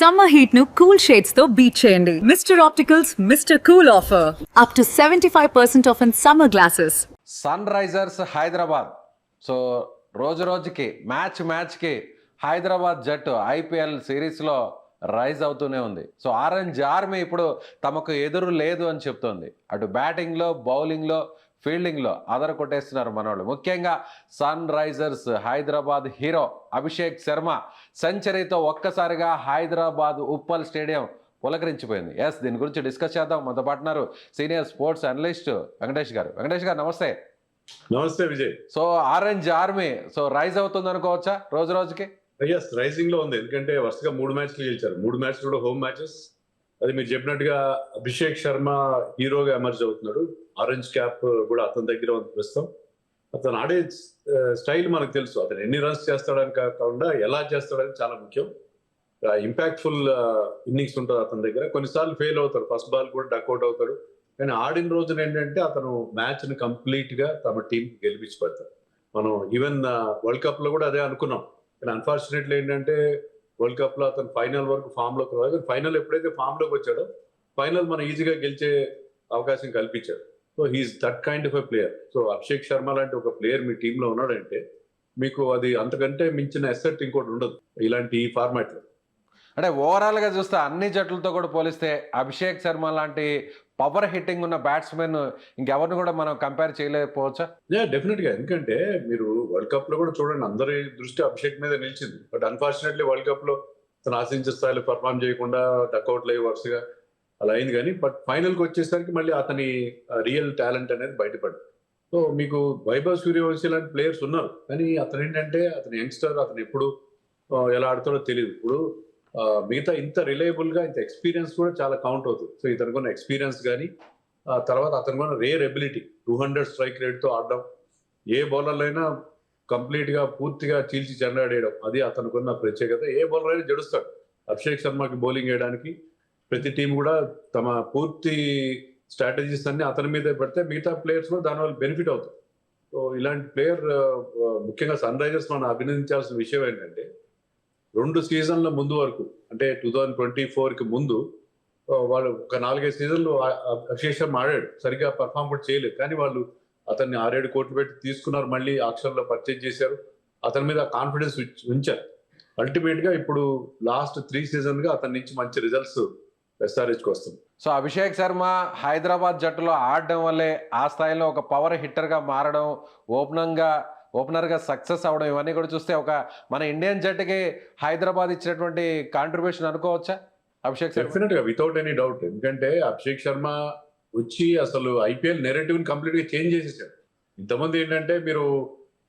Summer heat nu cool shades తో beat చేయండి. Mr. Opticals Mr. Cool offer. Up to 75% off in summer glasses. Sun Risers Hyderabad. So రోజు రోజుకి మ్యాచ్కి హైదరాబాద్ జట్టు IPL సిరీస్లో రైజ్ అవుతూనే ఉంది. సో ఆరెంజ్ ఆర్మీ ఇప్పుడు తమకు ఎదురు లేదు అని చెప్తోంది. అటు బ్యాటింగ్లో, బౌలింగ్లో, ఫీల్డింగ్లో అదర కొట్టేస్తున్నారు మనోళ్ళు. ముఖ్యంగా sun Risers Hyderabad hero Abhishek Sharma సెంచరీతో ఒక్కసారిగా హైదరాబాద్ ఉప్పల్ స్టేడియం పులకరించిపోయింది. దీని గురించి డిస్కస్ చేద్దాం. మనతో పాటున్నారు senior sports analyst Venkatesh garu. Venkatesh garu నమస్తే. నమస్తే Vijay. So orange army so rise అవుతుంది అనుకోవచ్చా రోజు రోజుకి? రైజింగ్ లో ఉంది. ఎందుకంటే వరుసగా 3 మ్యాచ్లు గెలిచారు. 3 మ్యాచ్లు కూడా హోమ్ మ్యాచెస్. అది మీరు చెప్పినట్టుగా అభిషేక్ శర్మ హీరోగా ఎమర్జ్ అవుతున్నాడు. ఆరెంజ్ క్యాప్ కూడా అతని దగ్గర ఉంది ప్రస్తుతం. అతను ఆడే స్టైల్ మనకు తెలుసు. అతను ఎన్ని రన్స్ చేస్తాడని కాకుండా ఎలా చేస్తాడని చాలా ముఖ్యం. ఇంపాక్ట్ఫుల్ ఇన్నింగ్స్ ఉంటుంది అతని దగ్గర. కొన్నిసార్లు ఫెయిల్ అవుతాడు, ఫస్ట్ బాల్ కూడా డక్అవుట్ అవుతాడు. కానీ ఆడిన రోజున ఏంటంటే అతను మ్యాచ్ ని కంప్లీట్ గా తమ టీం గెలిపించి పెడతాడు. మనం ఈవెన్ వరల్డ్ కప్ లో కూడా అదే అనుకున్నాం. కానీ అన్ఫార్చునేట్లీ ఏంటంటే వరల్డ్ కప్ లో అతను ఫైనల్ వరకు ఫామ్ లోకి రాదు. ఫైనల్ ఎప్పుడైతే ఫామ్ లోకి వచ్చాడో ఫైనల్ మనం ఈజీగా గెలిచే అవకాశం కల్పించాడు. So he's that kind of a player. So Abhishek Sharma లాంటి ఒక ప్లేయర్ మీ టీంలో ఉన్నాడంటే మీకు అది అంతకంటే మించిన ఎసెట్ ఇంకోటి ఉండదు ఇలాంటి ఈ ఫార్మాట్ లో. అంటే ఓవరాల్గా చూస్తే అన్ని జట్లతో కూడా పోలిస్తే అభిషేక్ శర్మ లాంటి పవర్ హిట్టింగ్ ఉన్న బ్యాట్స్మెన్ ఇంకెవరిని కూడా మనం కంపేర్ చేయలేకపోవచ్చా? డెఫినెట్ గా. ఎందుకంటే మీరు వరల్డ్ కప్ లో కూడా చూడండి, అందరి దృష్టి అభిషేక్ మీద నిలిచింది. బట్ అన్ఫార్చునేట్లీ వరల్డ్ కప్ లో తను ఆశించే స్థాయిలో పర్ఫామ్ చేయకుండా డక్అవుట్లు అయ్యి వరుసగా అలా అయింది. కానీ బట్ ఫైనల్ కి వచ్చేసరికి మళ్ళీ అతని రియల్ టాలెంట్ అనేది బయటపడింది. సో మీకు వైభవ్ సూర్యవంశీ లాంటి ప్లేయర్స్ ఉన్నారు. కానీ అతను ఏంటంటే అతను యంగ్స్టర్, అతను ఎప్పుడు ఎలా ఆడుతాడో తెలియదు. ఇప్పుడు మిగతా ఇంత రిలయబుల్ గా ఇంత ఎక్స్పీరియన్స్ కూడా చాలా కౌంట్ అవుతుంది. సో ఇతనుకున్న ఎక్స్పీరియన్స్ కానీ తర్వాత అతనుకున్న రేర్ ఎబిలిటీ 200 స్ట్రైక్ రేట్ తో ఆడడం, ఏ బౌలర్ అయినా కంప్లీట్ గా పూర్తిగా చీల్చి చెండాడేయడం, అది అతనుకున్న ప్రత్యేకత. ఏ బౌలర్ అయినా జడుస్తాడు. అభిషేక్ శర్మకి బౌలింగ్ వేయడానికి ప్రతి టీం కూడా తమ పూర్తి స్ట్రాటజీస్ అన్ని అతని మీదే పెడితే మిగతా ప్లేయర్స్ కూడా దానివల్ల బెనిఫిట్ అవుతారు. సో ఇలాంటి ప్లేయర్ ముఖ్యంగా సన్ రైజర్స్ మనం అభినందించాల్సిన విషయం ఏంటంటే 2 సీజన్ల ముందు వరకు, అంటే 2024కి ముందు వాళ్ళు ఒక 4-5 సీజన్లు అభిషేక్ శర్మ ఆడాడు. సరిగ్గా పర్ఫామ్ కూడా చేయలేదు. కానీ వాళ్ళు అతన్ని 6-7 కోట్లు పెట్టి తీసుకున్నారు. మళ్ళీ ఆక్షన్లో పర్చేజ్ చేశారు. అతని మీద కాన్ఫిడెన్స్ ఉంచారు. అల్టిమేట్ గా ఇప్పుడు లాస్ట్ 3 సీజన్ గా అతని నుంచి మంచి రిజల్ట్స్ ఎస్ఆర్హెచ్కి వస్తుంది. సో అభిషేక్ శర్మ హైదరాబాద్ జట్టులో ఆడడం వల్లే ఆ స్థాయిలో ఒక పవర్ హిట్టర్గా మారడం, ఓపెనర్గా సక్సెస్ అవడం, ఇవన్నీ కూడా చూస్తే ఒక మన ఇండియన్ జట్టుకి హైదరాబాద్ ఇచ్చినటువంటి కాంట్రిబ్యూషన్ అనుకోవచ్చా అభిషేక్ శర్మ? డెఫినెట్ గా, వితౌట్ ఎనీ డౌట్. ఎందుకంటే అభిషేక్ శర్మ వచ్చి అసలు ఐపీఎల్ నెరేటివ్ ని కంప్లీట్ గా చేంజ్ చేసేసాడు. ఇంతమంది ఏంటంటే మీరు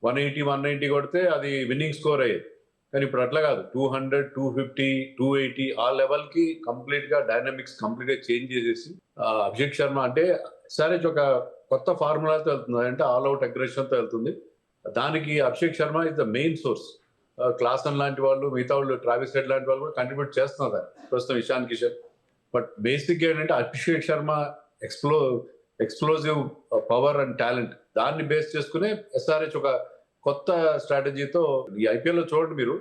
180, 190 కొడితే అది విన్నింగ్ స్కోర్ అయ్యేది. కానీ ఇప్పుడు అట్లా కాదు. 200, 250, 280 ఆ లెవెల్ కి కంప్లీట్ గా డైనమిక్స్ కంప్లీట్ గా చేంజ్ చేసేసి అభిషేక్ శర్మ అంటే సరే ఒక కొత్త ఫార్ములాతో వెళ్తుంది. అంటే ఆల్ అవుట్ అగ్రెషన్ తో వెళ్తుంది. దానికి Abhishek Sharma is the main source. Klaasen లాంటి వాళ్ళు, మిగతా వాళ్ళు, ట్రావిస్ హెడ్ లాంటి వాళ్ళు కూడా కంట్రిబ్యూట్ చేస్తున్నారు ప్రస్తుతం, ఇషాన్ కిషన్. బట్ బేసిక్ ఏంటంటే Abhishek Sharma explosive power and talent, దాన్ని బేస్ చేసుకునే ఎస్ఆర్హెచ్ ఒక కొత్త స్ట్రాటజీతో ఈ ఐపీఎల్ లో చూడండి మీరు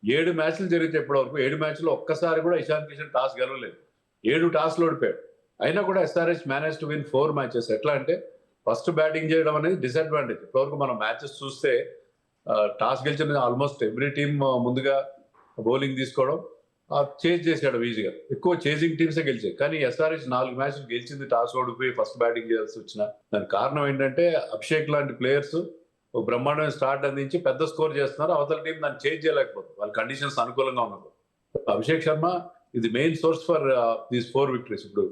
7 మ్యాచ్లు జరిగితే ఇప్పటివరకు 7 మ్యాచ్లో ఒక్కసారి కూడా ఇషాన్ కిషన్ టాస్ గెలవలేదు. 7 టాస్లు ఓడిపోయాడు. అయినా కూడా SRH manage to win 4 matches. ఎట్లా అంటే ఫస్ట్ బ్యాటింగ్ చేయడం అనేది డిసడ్వాంటేజ్. ఇప్పటివరకు మనం మ్యాచెస్ చూస్తే టాస్ గెలిచిన ఆల్మోస్ట్ ఎవ్రీ టీమ్ ముందుగా బౌలింగ్ తీసుకోవడం, చేజ్ చేసాడు ఈజీగా. ఎక్కువ చేజింగ్ టీమ్సే గెలిచాయి. కానీ ఎస్ఆర్హెచ్ 4 మ్యాచ్లు గెలిచింది టాస్ ఓడిపోయి ఫస్ట్ బ్యాటింగ్ చేయాల్సి వచ్చిన. దానికి కారణం ఏంటంటే అభిషేక్ లాంటి ప్లేయర్స్ ఒక బ్రహ్మాండమైన స్టార్ట్ అందించి పెద్ద స్కోర్ చేస్తున్నారు. అవతల టీం దాన్ని చేంజ్ చేయలేకపోతుంది, వాళ్ళ కండిషన్స్ అనుకూలంగా ఉన్నప్పుడు. అభిషేక్ శర్మ ఇది main source for these 4 victories. ఇప్పుడు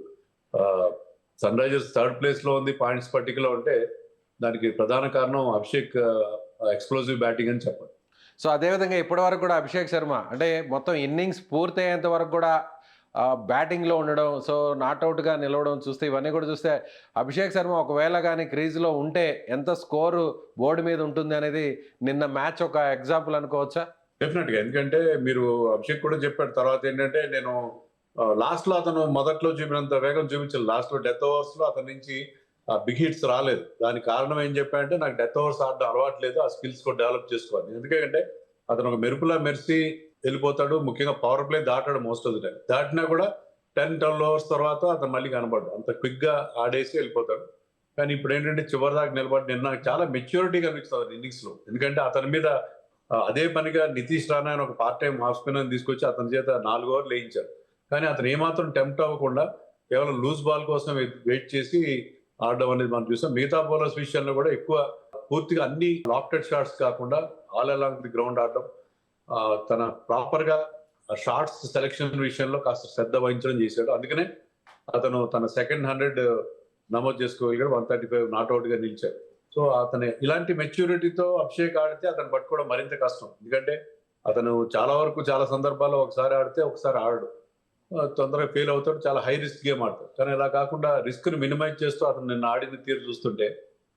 సన్ రైజర్స్ 3rd ప్లేస్ లో ఉంది పాయింట్స్ పట్టికలో. ఉంటే దానికి ప్రధాన కారణం అభిషేక్ ఎక్స్ప్లోజివ్ బ్యాటింగ్ అని చెప్పాలి. సో అదేవిధంగా ఇప్పటి వరకు కూడా అభిషేక్ శర్మ అంటే మొత్తం ఇన్నింగ్స్ పూర్తయ్యేంత వరకు కూడా బ్యాటింగ్లో ఉండడం, సో నాట్అవుట్గా నిలవడం చూస్తే, ఇవన్నీ కూడా చూస్తే అభిషేక్ శర్మ ఒకవేళ కానీ క్రీజ్లో ఉంటే ఎంత స్కోరు బోర్డు మీద ఉంటుంది అనేది నిన్న మ్యాచ్ ఒక ఎగ్జాంపుల్ అనుకోవచ్చా? డెఫినెట్ గా. ఎందుకంటే మీరు అభిషేక్ కూడా చెప్పాడు తర్వాత ఏంటంటే నేను లాస్ట్ లో అతను మొదట్లో చూపినంత వేగం చూపించాలి. లాస్ట్ లో డెత్ ఓవర్స్ లో అతని నుంచి బిగ్ హిట్స్ రాలేదు. దానికి కారణం ఏం చెప్పాడంటే నాకు డెత్ ఓవర్స్ ఆడడం అలవాటు లేదు, ఆ స్కిల్స్ కూడా డెవలప్ చేసుకోవాలి. ఎందుకంటే అతను ఒక మెరుపులా మెరిసి వెళ్ళిపోతాడు, ముఖ్యంగా పవర్ ప్లే దాటాడు మోస్ట్ ఆఫ్ ది టైం. దాటినా కూడా 10-12 ఓవర్స్ తర్వాత అతను మళ్ళీ కనబడ్డు, అంత క్విక్ గా ఆడేసి వెళ్ళిపోతాడు. కానీ ఇప్పుడు ఏంటంటే చివరి దాకా నిలబడి నిన్న నాకు చాలా మెచ్యూరిటీ కనిపిస్తుంది ఇన్నింగ్స్ లో. ఎందుకంటే అతని మీద అదే పనిగా నితీష్ రాణా అని ఒక పార్ట్ టైం హాఫ్ స్పిన్నర్ తీసుకొచ్చి అతని చేత 4 ఓవర్లు వేయించారు. కానీ అతను ఏమాత్రం టెంప్ట్ అవ్వకుండా కేవలం లూజ్ బాల్ కోసం వెయిట్ చేసి ఆడడం అనేది మనం చూసాం. మిగతా బౌలర్స్ విషయంలో కూడా ఎక్కువ పూర్తిగా అన్ని లాఫ్టెడ్ షాట్స్ కాకుండా ఆల్ అలాంగ్ ది గ్రౌండ్ ఆడడం, తన ప్రాపర్ గా షార్ట్స్ సెలెక్షన్ విషయంలో కాస్త శ్రద్ధ వహించడం చేశాడు. అందుకనే అతను తన సెకండ్ 100 నమోదు చేసుకోగలిగాడు, 135 నాట్అవుట్ గా నిలిచాడు. సో అతను ఇలాంటి మెచ్యూరిటీతో అభిషేక్ ఆడితే అతను పట్టుకోవడం మరింత కష్టం. ఎందుకంటే అతను చాలా వరకు చాలా సందర్భాల్లో ఒకసారి ఆడితే ఒకసారి ఆడడు, తొందరగా ఫెయిల్ అవుతాడు, చాలా హై రిస్క్ గేమ్ ఆడతాడు. కానీ అలా కాకుండా రిస్క్ ని మినిమైజ్ చేస్తూ అతను నిన్న ఆడిన తీరు చూస్తుంటే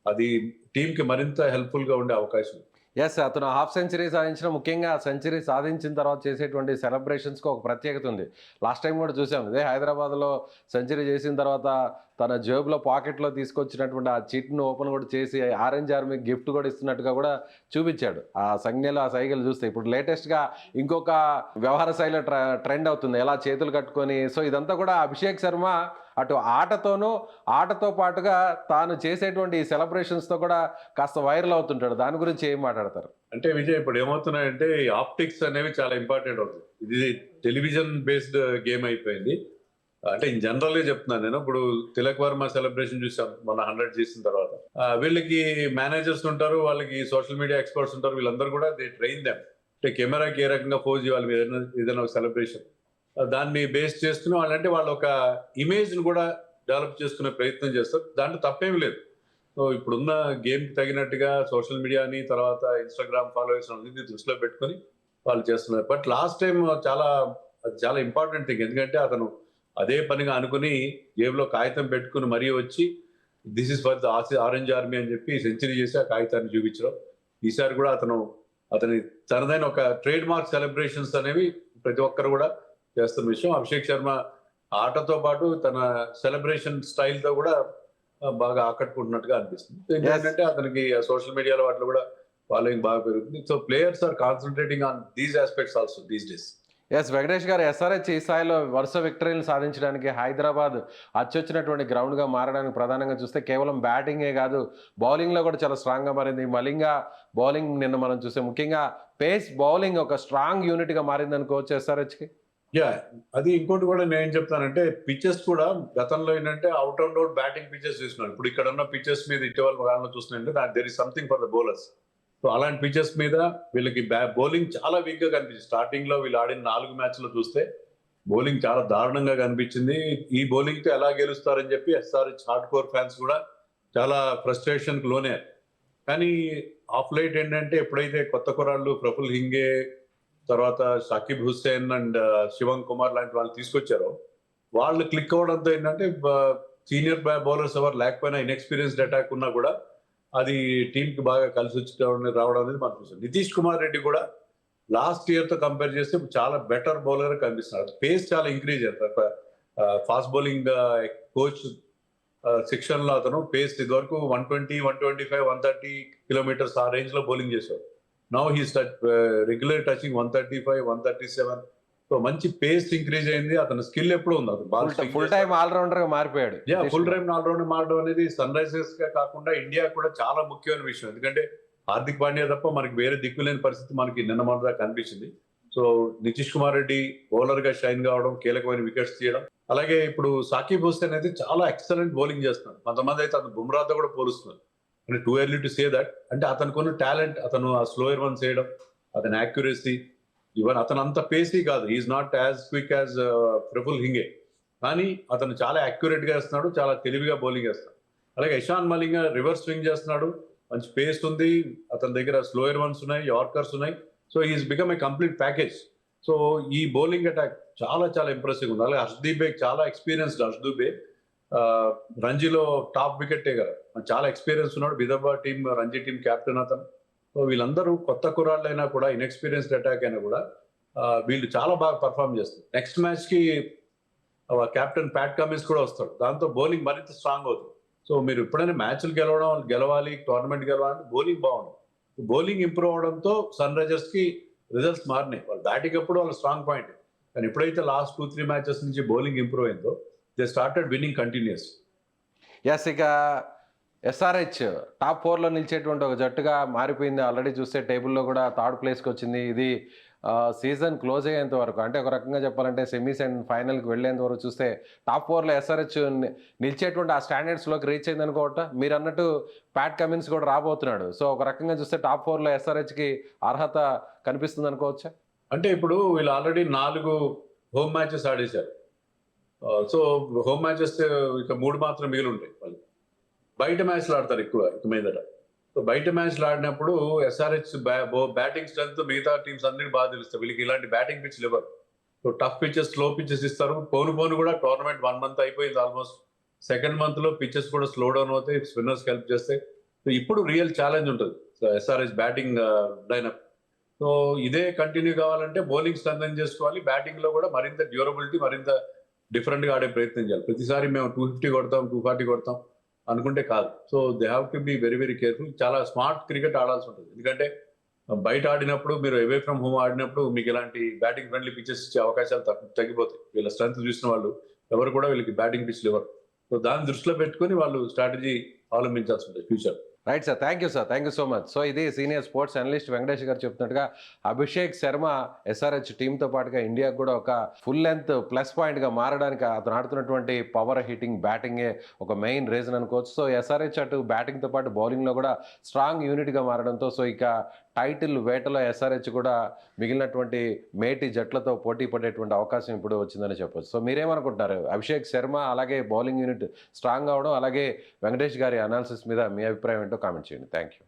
అది టీమ్ కి మరింత హెల్ప్ఫుల్ గా ఉండే అవకాశం. ఎస్, అతను హాఫ్ సెంచరీ సాధించిన, ముఖ్యంగా సెంచరీ సాధించిన తర్వాత చేసేటువంటి సెలబ్రేషన్స్కి ఒక ప్రత్యేకత ఉంది. లాస్ట్ టైం కూడా చూసాం, ఇదే హైదరాబాద్లో సెంచరీ చేసిన తర్వాత తన జేబులో పాకెట్లో తీసుకొచ్చినటువంటి ఆ చిట్ను ఓపెన్ కూడా చేసి ఆరెంజ్ ఆర్మీకి గిఫ్ట్ కూడా ఇస్తున్నట్టుగా కూడా చూపించాడు. ఆ సంజ్ఞలు, ఆ సైకిల్ చూస్తే ఇప్పుడు లేటెస్ట్గా ఇంకొక వ్యవహార శైలి ట్రెండ్ అవుతుంది, ఎలా చేతులు కట్టుకొని. సో ఇదంతా కూడా అభిషేక్ శర్మ అటు ఆటతోనూ, ఆటతో పాటుగా తాను చేసేటువంటి సెలబ్రేషన్స్తో కూడా కాస్త వైరల్ అవుతుంటాడు. దాని గురించి ఏం మాట్లాడతారు? అంటే విజయ్, ఇప్పుడు ఏమవుతున్నాయంటే ఈ ఆప్టిక్స్ అనేవి చాలా ఇంపార్టెంట్ అవుతుంది. ఇది టెలివిజన్ బేస్డ్ గేమ్ అయిపోయింది. అంటే ఇన్ జనరల్ గా చెప్తున్నాను నేను. ఇప్పుడు తిలక్ వర్మ సెలబ్రేషన్ చూసాం మన 100 చేసిన తర్వాత. వీళ్ళకి మేనేజర్స్ ఉంటారు, వాళ్ళకి సోషల్ మీడియా ఎక్స్పర్ట్స్ ఉంటారు, వీళ్ళందరూ కూడా దే ట్రైన్ దెమ్. అంటే కెమెరాకి ఏ రకంగా పోజ్ ఇవ్వాలి ఏదైనా ఒక సెలబ్రేషన్, దాన్ని బేస్ చేసుకుని వాళ్ళంటే వాళ్ళు ఒక ఇమేజ్ ను కూడా డెవలప్ చేసుకునే ప్రయత్నం చేస్తారు. దాంట్లో తప్పేమి లేదు. సో ఇప్పుడున్న గేమ్ కి తగినట్టుగా సోషల్ మీడియాని, తర్వాత ఇన్స్టాగ్రామ్ ఫాలోవర్స్ అన్నింటినీ దృష్టిలో పెట్టుకొని వాళ్ళు చేస్తున్నారు. బట్ లాస్ట్ టైం చాలా ఇంపార్టెంట్ థింగ్. ఎందుకంటే అతను అదే పనిగా అనుకుని జేబులో కాగితం పెట్టుకుని మరీ వచ్చి this is for the orange army అని చెప్పి సెంచరీ చేసి ఆ కాగితాన్ని చూపించడం. ఈసారి కూడా అతని తనదైన ఒక ట్రేడ్ మార్క్ సెలబ్రేషన్స్ అనేవి ప్రతి ఒక్కరు కూడా చేస్తున్న విషయం. అభిషేక్ శర్మ ఆటతో పాటు తన సెలబ్రేషన్ స్టైల్ తో కూడా బాగా ఆకట్టుకుంటున్నట్టుగా అనిపిస్తుంది. ఏంటంటే అతనికి సోషల్ మీడియాలో వాటిలో కూడా ఫాలోయింగ్ బాగా పెరుగుతుంది. So players are concentrating on these aspects also these days. Yes, Venkatesh garu, SRH ఈ స్థాయిలో వరుస విక్టరీలు సాధించడానికి హైదరాబాద్ అచ్చొచ్చినటువంటి గ్రౌండ్గా మారడానికి ప్రధానంగా చూస్తే కేవలం బ్యాటింగే కాదు, బౌలింగ్లో కూడా చాలా స్ట్రాంగ్గా మారింది. మలింగ బౌలింగ్ నిన్న మనం చూస్తే ముఖ్యంగా పేస్ బౌలింగ్ ఒక స్ట్రాంగ్ యూనిట్గా మారింది అనుకోవచ్చు ఎస్ఆర్హెచ్కి. అది ఇంకోటి కూడా నేను ఏం చెప్తానంటే పిచెస్ కూడా గతంలో ఏంటంటే out and out batting pitches చూస్తున్నాను. ఇప్పుడు ఇక్కడ ఉన్న పిచెస్ మీద ఇటీవల కాలంలో చూస్తున్నాయంటే there is something for the bowlers. So అలాంటి పిచెస్ మీద వీళ్ళకి బౌలింగ్ చాలా వీక్ గా కనిపించింది. స్టార్టింగ్ లో వీళ్ళు ఆడిన 4 మ్యాచ్లు చూస్తే బౌలింగ్ చాలా దారుణంగా కనిపించింది. ఈ బౌలింగ్ తో ఎలా గెలుస్తారని చెప్పి ఎస్ఆర్హెచ్ హార్డ్ కోర్ ఫ్యాన్స్ కూడా చాలా ఫ్రస్ట్రేషన్ కు లోనే. కానీ ఆఫ్ లైట్ ఏంటంటే ఎప్పుడైతే కొత్త కుర్రాళ్ళు ప్రఫుల్ హింగే, తర్వాత షకీబ్ హుస్సేన్ అండ్ శివం కుమార్ లాంటి వాళ్ళు తీసుకొచ్చారో వాళ్ళు క్లిక్ అవ్వడంతో ఏంటంటే సీనియర్ బౌలర్స్ ఎవరు లేకపోయినా ఇన్ఎక్స్పీరియన్స్డ్ అటాక్ ఉన్నా కూడా అది టీమ్ కి బాగా కలిసి వచ్చి రావడం అనేది మనం చూసాం. నితీష్ కుమార్ రెడ్డి కూడా లాస్ట్ ఇయర్ తో కంపేర్ చేస్తే చాలా బెటర్ బౌలర్ కనిపిస్తున్నారు. పేస్ చాలా ఇంక్రీజ్ అయ్యారు. ఫాస్ట్ బౌలింగ్ కోచ్ శిక్షణ లో అతను పేస్ ఇదివరకు 120, 125, 130 కిలోమీటర్స్ ఆ రేంజ్ లో బౌలింగ్ చేశారు. Now he's regular touching 135, 137. So మంచి పేస్ ఇంక్రీజ్ అయింది. అతని స్కిల్ ఎప్పుడు ఉంది, అతను ఫుల్ టైమ్ ఆల్రౌండర్ గా మారిపోయాడు. ఫుల్ టైమ్ ఆల్రౌండర్ మారడం అనేది సన్ రైజర్స్ గా కాకుండా ఇండియా కూడా చాలా ముఖ్యమైన విషయం. ఎందుకంటే హార్దిక్ పాండ్యా తప్ప మనకి వేరే దిక్కులేని పరిస్థితి మనకి నిన్న మొదట కనిపించింది. సో నితీష్ కుమార్ రెడ్డి బౌలర్ గా షైన్ కావడం, కీలకమైన వికెట్స్ తీయడం, అలాగే ఇప్పుడు సాకిబ్ హుస్సేన్ అయితే చాలా ఎక్సలెంట్ బౌలింగ్ చేస్తున్నాడు. కొంతమంది అయితే అతను బుమ్రాతో కూడా పోలుస్తున్నారు. అంటే too early to say that. అంటే అతనికి ఉన్న టాలెంట్, అతను ఆ స్లోయర్ వన్స్ చేయడం, అతని యాక్యురసీ, ఈవెన్ అతను అంత పేసీ కాదు, is not as quick as Praful Hinge, కానీ అతను చాలా యాక్యురేట్ గా వేస్తున్నాడు, చాలా తెలివిగా బౌలింగ్ వేస్తున్నాడు. అలాగే ఇషాన్ మలింగ రివర్స్ స్వింగ్ చేస్తున్నాడు, మంచి పేస్ ఉంది, అతని దగ్గర స్లోయర్ వన్స్ ఉన్నాయి, యార్కర్స్ ఉన్నాయి. So is become a complete package. So ఈ బౌలింగ్ అటాక్ చాలా చాలా ఇంప్రెసివ్ ఉంది. అలాగే హర్షదీప్ బేగ్ చాలా ఎక్స్పీరియన్స్డ్. హర్షదీప్ బేగ్ రంజీలో టాప్ వికెట్టే కదా, చాలా ఎక్స్పీరియన్స్ ఉన్నాడు. Vidarbha team, Ranji team captain అతను. సో వీళ్ళందరూ కొత్త కుర్రాళ్ళైనా కూడా, ఇన్ఎక్స్పీరియన్స్డ్ అటాక్ అయినా కూడా వీళ్ళు చాలా బాగా పర్ఫామ్ చేస్తారు. నెక్స్ట్ మ్యాచ్ కి కెప్టెన్ ప్యాట్ కమిన్స్ కూడా వస్తాడు, దాంతో బౌలింగ్ మరింత స్ట్రాంగ్ అవుతుంది. సో మీరు ఎప్పుడైనా మ్యాచ్లు గెలవాలి, టోర్నమెంట్ గెలవాలంటే బౌలింగ్ బాగుంది. బౌలింగ్ ఇంప్రూవ్ అవడంతో సన్ రైజర్స్ కి రిజల్ట్స్ మారినాయి. వాళ్ళు బ్యాటింగ్ అప్పుడు వాళ్ళ స్ట్రాంగ్ పాయింట్, కానీ ఎప్పుడైతే లాస్ట్ 2-3 మ్యాచెస్ నుంచి బౌలింగ్ ఇంప్రూవ్ అయిందో they started winning continuous. Yes, ఇక ఎస్ఆర్హెచ్ టాప్ 4లో నిలిచేటువంటి ఒక జట్టుగా మారిపోయింది. ఆల్రెడీ చూస్తే టేబుల్లో కూడా థర్డ్ ప్లేస్కి వచ్చింది. ఇది సీజన్ క్లోజ్ అయ్యేంత వరకు, అంటే ఒక రకంగా చెప్పాలంటే సెమీస్ అండ్ ఫైనల్కి వెళ్ళేంత వరకు చూస్తే టాప్ 4లో ఎస్ఆర్హెచ్ నిలిచేటువంటి ఆ స్టాండర్డ్స్లోకి రీచ్ అయింది అనుకోవట. మీరు అన్నట్టు ప్యాట్ కమిన్స్ కూడా రాబోతున్నాడు. సో ఒక రకంగా చూస్తే టాప్ 4లో ఎస్ఆర్హెచ్కి అర్హత కనిపిస్తుంది అనుకోవచ్చా? అంటే ఇప్పుడు వీళ్ళు ఆల్రెడీ 4 హోమ్ మ్యాచెస్ ఆడేశారు. సో హోమ్ మ్యాచెస్ ఇక 3 మాత్రం మిగిలి ఉంటాయి. వాళ్ళు బయట మ్యాచ్లు ఆడతారు ఎక్కువ ఇక మీదట. సో బయట మ్యాచ్లు ఆడినప్పుడు ఎస్ఆర్హెచ్ బ్యాటింగ్ స్ట్రెంత్ మిగతా టీమ్స్ అన్నిటికీ బాగా తెలుస్తాయి. వీళ్ళకి ఇలాంటి బ్యాటింగ్ పిచ్లు ఇవ్వరు. So tough pitches, slow pitches ఇస్తారు. పోను కూడా టోర్నమెంట్ 1 మంత్ అయిపోయింది ఆల్మోస్ట్. సెకండ్ మంత్ లో పిచ్చెస్ కూడా స్లో డౌన్ అవుతాయి, స్పిన్నర్స్ హెల్ప్ చేస్తాయి. సో ఇప్పుడు రియల్ ఛాలెంజ్ ఉంటుంది ఎస్ఆర్హెచ్ బ్యాటింగ్ లైనప్. సో ఇదే కంటిన్యూ కావాలంటే బౌలింగ్ స్ట్రెంథెన్ చేసుకోవాలి, బ్యాటింగ్ లో కూడా మరింత డ్యూరబిలిటీ, మరింత డిఫరెంట్ గా ఆడే ప్రయత్నం చేయాలి. ప్రతిసారి మేము 250 కొడతాం, 240 కొడతాం అనుకుంటే కాదు. So they have to be very very careful. చాలా స్మార్ట్ క్రికెట్ ఆడాల్సి ఉంటుంది. ఎందుకంటే బయట ఆడినప్పుడు, మీరు అవే ఫ్రమ్ హోమ్ ఆడినప్పుడు మీకు ఇలాంటి బ్యాటింగ్ ఫ్రెండ్లీ పిచ్చెస్ ఇచ్చే అవకాశాలు తగ్గిపోతాయి. వీళ్ళ స్ట్రెంత్ చూసిన వాళ్ళు ఎవరు కూడా వీళ్ళకి బ్యాటింగ్ పిచ్లు ఇవ్వరు. సో దాన్ని దృష్టిలో పెట్టుకొని వాళ్ళు స్ట్రాటజీ అవలంబించాల్సి ఉంటుంది future. Right sir, thank you sir, thank you so much. So ఇది సీనియర్ స్పోర్ట్స్ అనలిస్ట్ వెంకటేష్ గారు చెప్తున్నట్టుగా అభిషేక్ శర్మ ఎస్ఆర్హెచ్ టీంతో పాటుగా ఇండియాకు కూడా ఒక ఫుల్ లెంత్ ప్లస్ పాయింట్గా మారడానికి అతను ఆడుతున్నటువంటి పవర్ హిట్టింగ్ బ్యాటింగే ఒక మెయిన్ రీజన్ అనుకోవచ్చు. సో ఎస్ఆర్హెచ్ అటు బ్యాటింగ్తో పాటు బౌలింగ్లో కూడా స్ట్రాంగ్ యూనిట్గా మారడంతో సో ఇక టైటిల్ వేటలో ఎస్ఆర్హెచ్ కూడా మిగిలినటువంటి మేటి జట్లతో పోటీ పడేటువంటి అవకాశం ఇప్పుడు వచ్చిందని చెప్పొచ్చు. సో మీరేమనుకుంటున్నారు? అభిషేక్ శర్మ అలాగే బౌలింగ్ యూనిట్ స్ట్రాంగ్ అవడం, అలాగే వెంకటేష్ గారి అనాలిసిస్ మీద మీ అభిప్రాయం ఏంటో కామెంట్ చేయండి. Thank you.